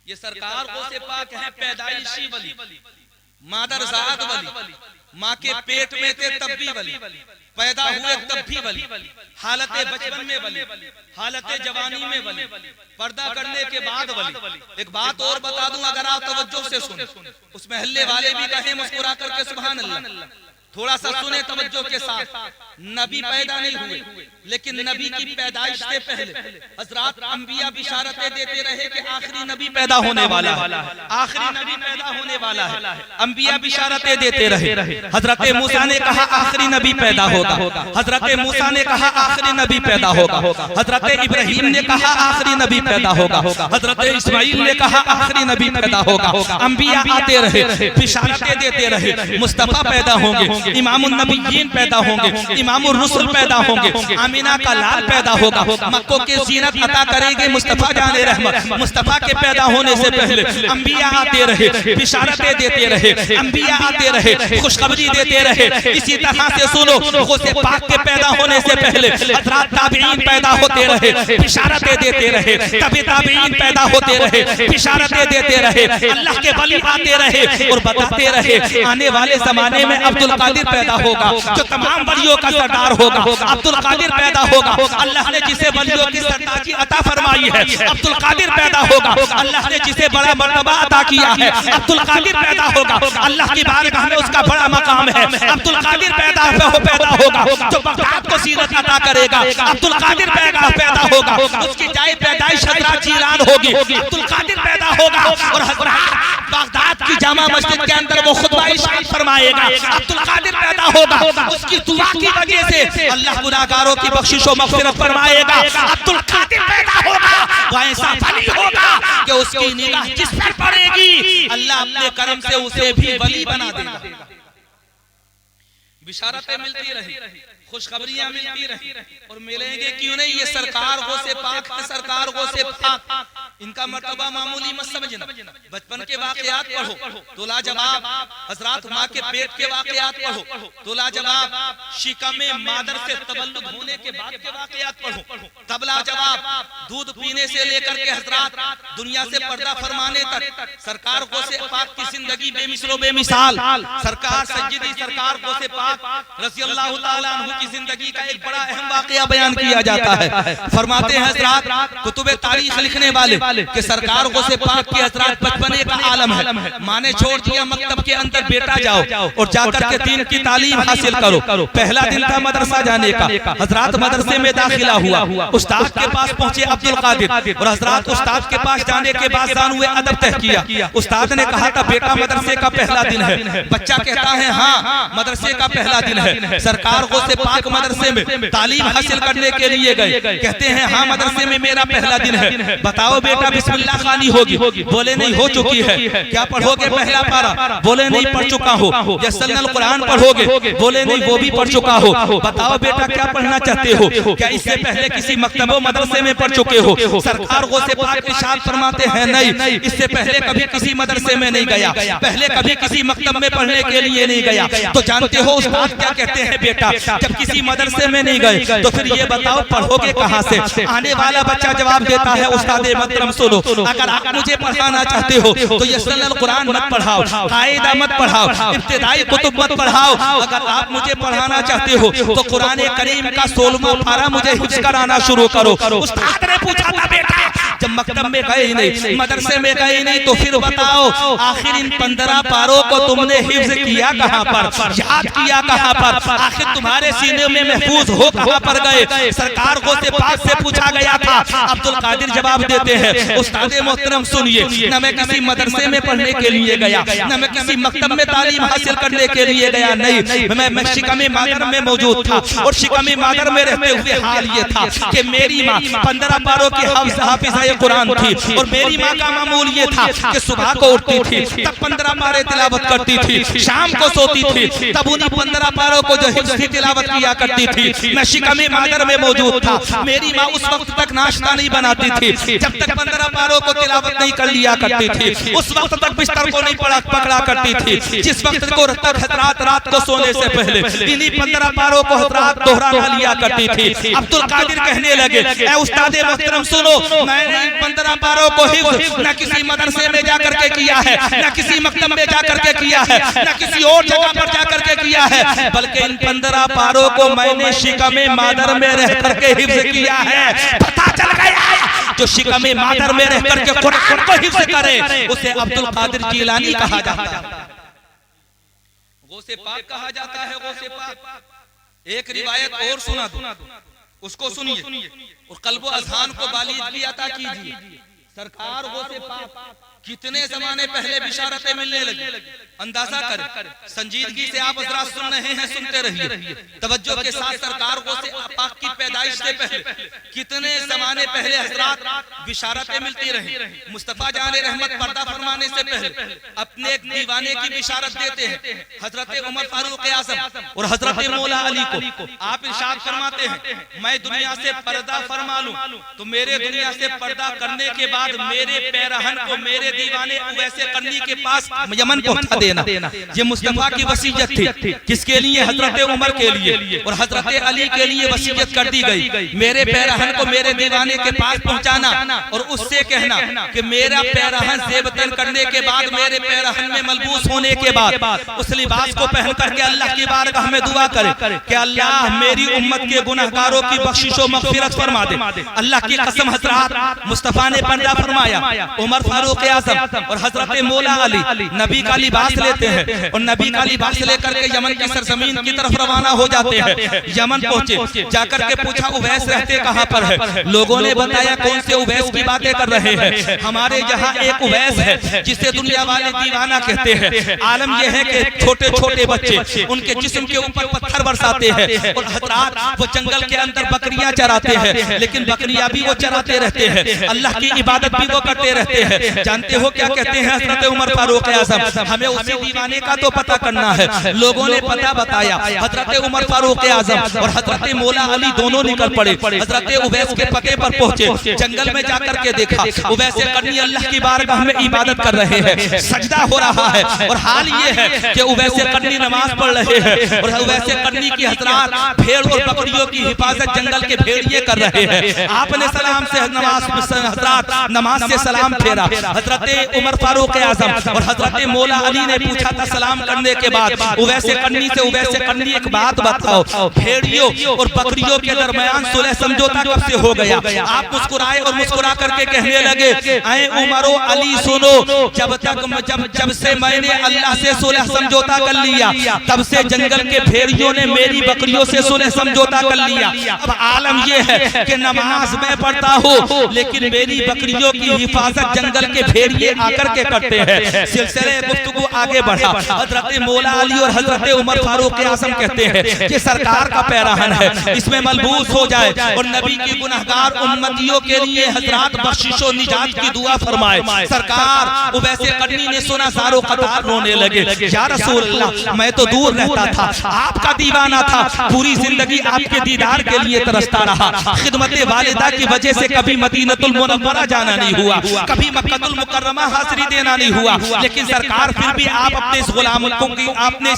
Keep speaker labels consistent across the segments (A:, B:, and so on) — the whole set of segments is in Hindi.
A: ये सरकार गौसे पाक है पैदाइशी वली, मादरजात वली, माँ के पेट में थे तब भी वली, पैदा हुए तब भी वली, हालत बचपन में वली, हालत जवानी में वली, पर्दा करने के बाद वली। एक बात और बता दूं, अगर आप तवज्जो से सुने, उस महल्ले वाले भी कहे मुस्कुरा करके सुभान अल्लाह, थोड़ा सा सुने तवज्जो के साथ। नबी पैदा नहीं हुए, लेकिन नबी की पैदाइश से पहले हजरत अंबिया बिशारतें देते रहे कि आखिरी नबी पैदा होने वाला है, आखिरी नबी पैदा होने वाला है। अंबिया बिशारतें देते रहे। हजरत मूसा ने कहा आखिरी नबी पैदा होगा, हजरत मूसा ने कहा आखिरी नबी पैदा होगा, हजरत इब्राहिम ने कहा आखिरी नबी पैदा होगा, हजरत इस्माइल ने कहा आखिरी नबी पैदा होगा। अंबिया आते रहे, बिशारतें देते रहे, मुस्तफा पैदा होंगे, इमामुन नबीयीन पैदा होंगे, इमामुर रुसूल पैदा होंगे, आमिना का लाल पैदा होगा, मक्कों के जीनत अता करेंगे मुस्तफा जाने रहमत। मुस्तफा के पैदा होने से पहले अंबिया आते रहे, बिशारतें देते रहे, अंबिया आते रहे, खुशखबरी देते रहे। इसी तरह से सुनो, गौसे पाक के पैदा होने से पहले हज़रत ताबीईन पैदा होते रहे, बिशारतें देते रहे, तबे ताबीईन पैदा होते रहे, बिशारतें देते रहे, अल्लाह के वली आते रहे और बताते रहे आने वाले जमाने में अब्दुल कादिर पैदा होगा, जो तमाम वलियों का सरदार होगा। अब्दुल कादिर पैदा होगा, अल्लाह ने जिसे वलियों की सरदारी अता फरमाई है। अब्दुल कादिर पैदा होगा, अल्लाह ने जिसे बड़ा मर्तबा अता किया है। अब्दुल कादिर पैदा होगा, अल्लाह की बारगाह में उसका बड़ा मकाम है। अब्दुल कादिर पैदा होगा, जो बगदाद को सीरत अता करेगा। अब्दुल कादिर पैदा होगा, उसकी जाए पैदाइश हज़रत जीलान होगी। अब्दुल कादिर पैदा होगा और हज़रत बगदाद की जामा मस्जिद के अंदर वो खुतबा इरशाद फरमाएगा। अब्दुल कादिर पैदा होगा, उसकी दुआ की वजह से अल्लाह गुनाहगारों की बख्शिश और मग़फ़िरत फरमाएगा। अब्दुल कादिर पैदा होगा, वो ऐसा वली होगा कि उसकी निगाह जिस पर पड़ेगी अल्लाह अपने करम से उसे भी वली बना देगा। बिशारतें मिलती रही, खुशखबरियां मिलती रही और मिलेंगे क्यों नहीं। ये सरकार गौसे पाक है, सरकार गौसे पाक, इनका मर्तबा मामूली मत समझना। बचपन के वाकयात पढ़ो तो लाजवाब, हजरत माँ के पेट के वाकयात पढ़ो तो लाजवाब, शिकमे मादर से तवल्लुद होने के बाद के वाकयात पढ़ो तब लाजवाब, दूध पीने से लेकर के हजरत दुनिया से पर्दा फरमाने तक सरकार गौसे पाक की जिंदगी बेमिसलो बेमिसाल। सरकार सज्जिदी सरकार गौसे पाक रज़ियल्लाहु ताला अन्हु की जिंदगी का एक बड़ा अहम वाकया बयान किया जाता है। फरमाते हैं हजरत कुतुबे तारीख लिखने वाले कि सरकार गौसे पाक की हजरत बचपने का आलम है। माँ ने छोड़ दिया मकतब के अंदर बेटा जाओ और जाकर के दीन की तालीम हासिल करो। पहला दिन था मदरसा जाने का, हजरत मदरसे में दाखिला हुआ, उस्ताद के पास पहुंचे अब्दुल कादिर और हजरत उस्ताद के पास जाने के बाद जानवे अदब तय किया। उस्ताद ने कहा था बेटा मदरसे का पहला दिन है। बच्चा कहता है हाँ मदरसे का पहला दिन है। सरकार गौसे पाक मदरसे में तालीम हासिल करने के लिए गए, कहते हैं हाँ मदरसे में मेरा पहला दिन है, बताओ बेटा बिस्मिल्लाह खानी होगी? बोले नहीं हो चुकी है। क्या पढ़ोगे पहला पारा? बोले नहीं पढ़ चुका हो। यस्सलनल कुरान पढ़ोगे? बोले नहीं वो भी पढ़ चुका हो। बताओ बेटा क्या पढ़ना चाहते हो? क्या इससे पहले किसी मकतबो मदरसे में पढ़ चुके हो? सरकार गौसे पाक इरशाद फरमाते हैं नहीं, इससे पहले कभी किसी मदरसे में नहीं गया, पहले कभी किसी मकतब में पढ़ने के लिए नहीं गया। तो जानते हो उस्ताद क्या कहते हैं बेटा, जब किसी मदरसे में नहीं गए तो फिर ये बताओ पढ़ोगे कहाँ से? आने वाला बच्चा जवाब देता है उस्ताद मोहतरम सुनो, अगर आप मुझे पढ़ाना चाहते हो तो यस्सलनल कुरान मत पढ़ाओ, कायदा मत पढ़ाओ, इब्तिदाई कुतुब मत पढ़ाओ। अगर आप मुझे पढ़ाना चाहते हो तो कुरान करीम का 16वां पारा मुझे हिफ्ज़ कराना शुरू करो। उस्ताद ने पूछा था बेटा जब मकतब में गए ही नहीं, मदरसे में गए ही नहीं, तो फिर बताओ आखिर इन 15 पारों को तुमने हिफ्ज़ किया कहाँ पर, याद किया कहाँ पर, आखिर तुम्हारे सीने में महफूज हो कहाँ पर गए? सरकार गौसे पाक से पूछा गया था। अब्दुल कादिर जवाब देते हैं उस्ताद मोहतरम सुनिए, न मैं किसी मदरसे में पढ़ने के लिए गया, न मैं किसी मकतब में तालीम हासिल करने के लिए गया, नहीं मैं शिकमे मादर में मौजूद था और शिकमे मादर में रहते हुए हाल ये था कि मेरी माँ 15 पारों की हाफिज़ा कुरान थी और मेरी माँ का मामूल ये था कि सुबह को उठती थी तब 15 पारे तिलावत करती थी, शाम को सोती थी तब उन्हीं 15 पारों को जो हिफ्ज़ की तिलावत किया करती थी। मैं शिकमे मादर में मौजूद था। मेरी माँ उस वक्त तक नाश्ता नहीं बनाती थी जब तक 15 पारों को तिलावत नहीं कर लिया करती थी। उस वक्त तक बिस्तर को नहीं पकड़ा करती थी जिस वक्त को रात को सोने से पहले इन्हीं 15 पारों को हज़रत दोहरा लिया करती थी। अब्दुल कादिर कहने लगे ऐ उस्ताद मोहतरम सुनो, मैं नहीं इन 15 पारों को हिफ्ज़ न किसी मदरसे में जाकर के किया है, न किसी मकतब में जाकर के किया है, न किसी और जगह पर जाकर के किया है, बल्कि इन 15 पारों को मैंने शिकमे मादर में रह करके हिफ्ज़ किया है। पता चल गया जो शिकमे मादर में रह करके कुरान को हिफ्ज़ करे उसे अब्दुल कादिर जीलानी कहा जाता है, गौसे पाक कहा जाता है, गौसे पाक। एक रिवायत और सुना दूं, उसको सुनिए और कल्बो अज़हान को बालिदगी अता कीजिए। सरकार गौसे पाक कितने जमाने पहले बिशारतें मिलने लगी, अंदाजा करें। संजीदगी से आप हज़रात सुन रहे हैं, सुनते रहिए तवज्जो के साथ। सरकार गौसे पाक की पैदाइश से पहले कितने जमाने पहले हज़रात बिशारतें मिलती रही। मुस्तफा जान रहमत पर्दा फरमाने से पहले अपने एक दीवाने की बिशारत देते हैं, हजरत उमर फारूक आज़म और हजरत मौला अली को। आप इरशाद फरमाते हैं, मैं दुनिया से पर्दा फरमा लूं तो मेरे दुनिया से पर्दा करने के बाद मेरे पैरहन को मेरे दीवाने वैसे करनी के पास यमन पहुंचा देना। ये मुस्तफा की वसीयत थी, किसके लिए? हजरत उमर के लिए और हजरत अली के लिए वसीयत कर दी गई। मेरे पैरहन को मेरे दीवाने के पास पहुंचाना और उससे कहना कि मेरा पैरहन ज़ेबतन करने के बाद, मेरे पैरहन में मलबूस होने के बाद उस लिबास को पहन करके अल्लाह की बारगाह में दुआ करे कि अल्लाह मेरी उम्मत के गुनहगारों की बख्शिश और मग़फ़िरत फरमा दे। अल्लाह की कसम हज़रात मुस्तफा ने पर्दा फरमाया। उमर फारूक आज़म और हजरत मौला अली नबी का लिबास लेते हैं और नबी का लिबास लेकर के यमन की सरजमीन की तरफ रवाना हो जाते हैं। यमन पहुंचे, जाकर के पूछा उवैस रहते कहां पर है? लोगों ने बताया कौन से उवैस की बातें कर रहे हैं? हमारे यहाँ एक उवैस है जिसे दुनिया वाले दीवाना कहते हैं। आलम यह है कि छोटे छोटे बच्चे उनके जिस्म के ऊपर पत्थर बरसाते हैं और हज़रात वो जंगल के अंदर बकरियां चराते हैं, लेकिन बकरियां भी वो चराते रहते हैं, अल्लाह की इबादत भी वो करते रहते हैं। जानते हो क्या कहते हैं हज़रत उमर फारूक आज़म? हमें उसी दीवाने का तो पता करना है। लोगों ने पता बताया, हज़रत उमर फारूक आज़म और हज़रत मौला अली दोनों निकल पड़े। हज़रत उवैस के पते पर पहुंचे, जंगल में जाकर के देखा उवैस करनी अल्लाह की बारगाह में इबादत कर रहे हैं, सजदा हो रहा है और हाल ये है कि उवैस करनी नमाज पढ़ रहे हैं और उवैस करनी की हज़रात भेड़ और बकरियों की हिफाजत जंगल के भेड़िए कर रहे हैं। आपने सलाम से नमाज से सलाम फेरा। हज़रत उमर फारूक आज़म और हज़रत मौला अली ने पूछा था सलाम करने के बाद उवैस करनी से, उवैस करनी एक बात बताओ, भेड़ियों और बकरियों के दरमियान सुलह समझौता कब से हो गया? आप मुस्कुराए और मुस्कुरा करके कहने लगे, ऐ उमरो अली सुनो, जब से मैंने अल्लाह से सुलह समझौता कर लिया तब से जंगल के भेड़ियों ने मेरी बकरियों से सुलह समझौता कर लिया। अब आलम यह है कि नमाज मैं पढ़ता हूँ लेकिन मेरी बकरियों की हिफाजत जंगल के भेड़िए आकर के करते हैं। सिलसिले गुफ्तगू आगे बढ़ा। हजरत मौला अली और हजरत उमर फारूक आज़म कहते हैं कि सरकार का पैरहन है, इसमें मलबूस हो जाए और नबी की गुनहगार उम्मतियों के लिए हजरात बख्शिश और निजात की दुआ फरमाए। सरकार उवैस करनी ने सुना, ज़ारो क़तार रोने लगे, या रसूल अल्लाह मैं तो दूर रहता था, आपका दीवाना था, पूरी जिंदगी आपके दीदार के लिए तरसता रहा। खिदमत वालिदा की वजह से कभी मदीनतुल मुनव्वरा जाना नहीं हुआ, कभी मक्कतुल मुकर्रमा हाज़िरी देना नहीं हुआ, लेकिन सरकार फिर भी आप अपने इस गुलाम को आपने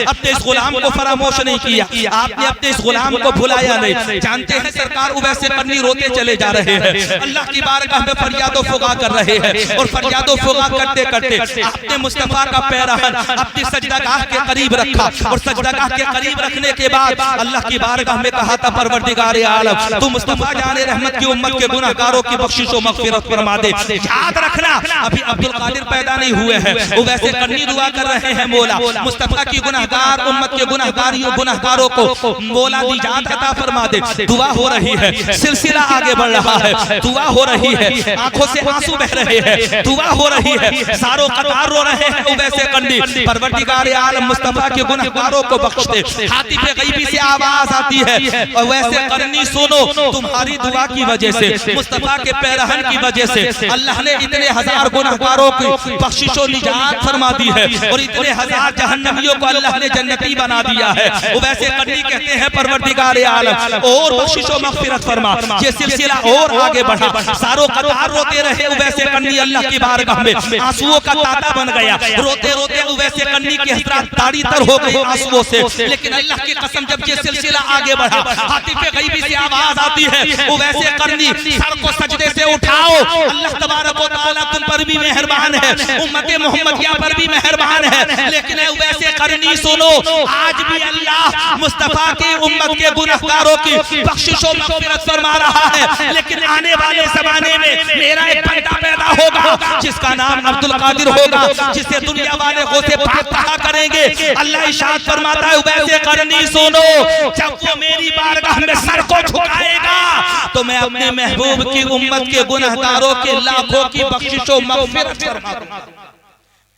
A: अपने इस गुलाम को फरामोश नहीं किया, आपने अपने इस गुलाम को भुलाया नहीं। जानते हैं सरकार उवैस करनी रोते चले जा रहे हैं, अल्लाह की बारगाह में फरियादो फुगा कर रहे हैं और फरियादो फुगा करते करते आपने मुस्तफा का पैरहन अपनी सजदागाह के करीब रखा और सजदागाह के करीब रखने के बाद अल्लाह की बारगाह में कहा था, परवरदिगार आलम तू मुस्तफा जाने रहमत की उम्मत के गुनहगारों की बख्शिश और मग़फ़िरत फरमा दे। याद रखना अभी अब्दुल कादिर पैदा नहीं हुए हैं, वो वैसे करनी दुआ कर रहे हैं, मौला मुस्तफा की गुनहगार उम्मत के गुनहगारों को मौला निजात अता फरमा दे। दुआ हो रही है, सिलसिला आगे बढ़ रहा है, दुआ हो रही है, आंखों से आंसू बह रहे हैं, दुआ हो रही है, सारों कतार रो रहे हैं। वो वैसे करनी परवरदिगार आलम मुस्तफा के गुनहगारों को बख्श दे। हाथी पे गईबी से आवाज आती है और वैसे करनी सुनो, तुम्हारी दुआ की वजह से, मुस्तफा के पैरहन की वजह से अल्लाह ने इतने हजार गुनहगारों की बख्शिश और निजात फरमा दी है और इतने हजार जहन्नमियों को अल्लाह ने जन्नती बना दिया है। वो वैसे करनी कहते हैं परवरदिगार आलम और बख्शिश और मग़फ़िरत फरमा। ये सिलसिला और आगे बढ़ा, सारों कतार रोते रहे। वो वैसे करनी अल्लाह की बारगाह में आंसुओं का ताता बन गया, रोते रोते वो वैसे करनी की हज़रात ताड़ी तर हो गई आंसुओं से। लेकिन अल्लाह की कसम जब ये सिलसिला आगे बढ़ा, हाथी पे गईबी से आवाज आती है, वो वैसे करनी सर को सजदे से उठाओ। अल्लाह तबारक व तआला तुम पर भी मेहरबान है, उम्मत मोहम्मदिया पर भी मेहरबान है। लेकिन वैसे करनी सुनो, आज भी अल्लाह मुस्तफा की उम्मत के गुनहगारों की बख्शिश और मग़फ़िरत फरमा रहा है। लेकिन आने वाले ज़माने में मेरा एक बंदा पैदा होगा जिसका नाम अब्दुल कादिर होगा, जिसे दुनिया वाले गौसे पाक कहा करेंगे। अल्लाह इरशाद फरमाता है वैसे करनी सुनो, जब वो मेरी बारगाह में सर को झुकाएगा तो मैं अपने महबूब की उम्मत के गुनहगारों के लाखों की बख्शिश और मग़फ़िरत फरमा दूंगा।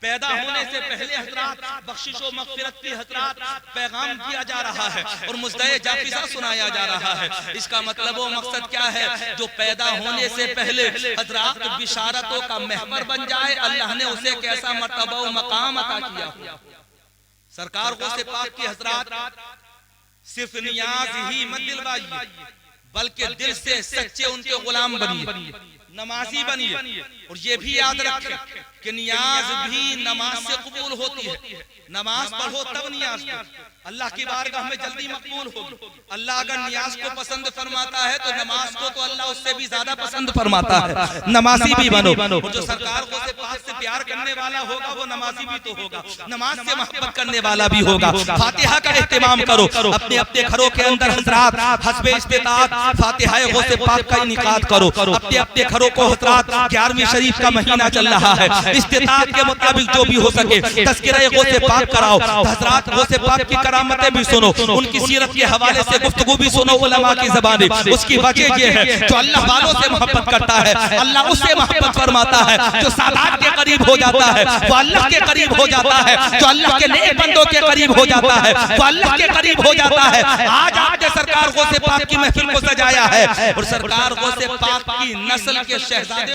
A: पैदा होने से पहले हज़रात बख्शिश और मग़फ़िरत की हज़रात पैगाम दिया जा रहा है और मुज़्दए जाफ़िज़ा सुनाया जा रहा है। इसका मतलब वो मकसद क्या है, जो पैदा होने से पहले हज़रात बिशारतों का महवर बन जाए, अल्लाह ने उसे कैसा मर्तबा व मकाम अता किया। सरकार गौसे पाक की हज़रात सिर्फ नियाज ही मत दिलवाइए, बल्कि दिल से सच्चे उनके गुलाम बनिए, नमाजी बनिए। और ये भी याद रखें कि नियाज भी नमाज से कबूल होती है। नमाज पढ़ो तब नियाज हो, अल्लाह की बारगाह में जल्दी मकबूल होगी। अल्लाह अगर नियाज को पसंद फरमाता है तो नमाज को तो अल्लाह उससे भी ज्यादा पसंद फरमाता है। नमाजी भी बनो। और जो सरकार को से पाक से प्यार करने वाला होगा वो नमाजी भी तो होगा, नमाज से मोहब्बत करने वाला भी होगा। फातिहा का इत्तिमाम करो अपने अपने घरों के अंदर हज़रात, हस्बे इस्तिताअत फातिहा गौसे पाक का इनिकाद करो अपने अपने घरों को। हज़रात 11वीं शरीफ का महीना चल रहा है, इस्तिताअत के मुताबिक जो भी हो सके तज़किरा गौसे पाक कराओ। हज़रात गौसे पाक की करामतें भी सुनो, उनकी सीरत के हवाले से गुफ्तगू भी सुनो उलमा की ज़बानी। उसकी वजह ये है, जो अल्लाह वालों से मोहब्बत करता है अल्लाह उससे मोहब्बत फरमाता है। जो सादात के करीब हो जाता है वो अल्लाह के करीब हो जाता है, जो अल्लाह के नेक बंदों के करीब हो जाता है वो अल्लाह के करीब हो जाता है। आज आपने सरकार गौसे पाक की महफिल को सजाया है और सरकार गौसे पाक की नस्ल के शहजादे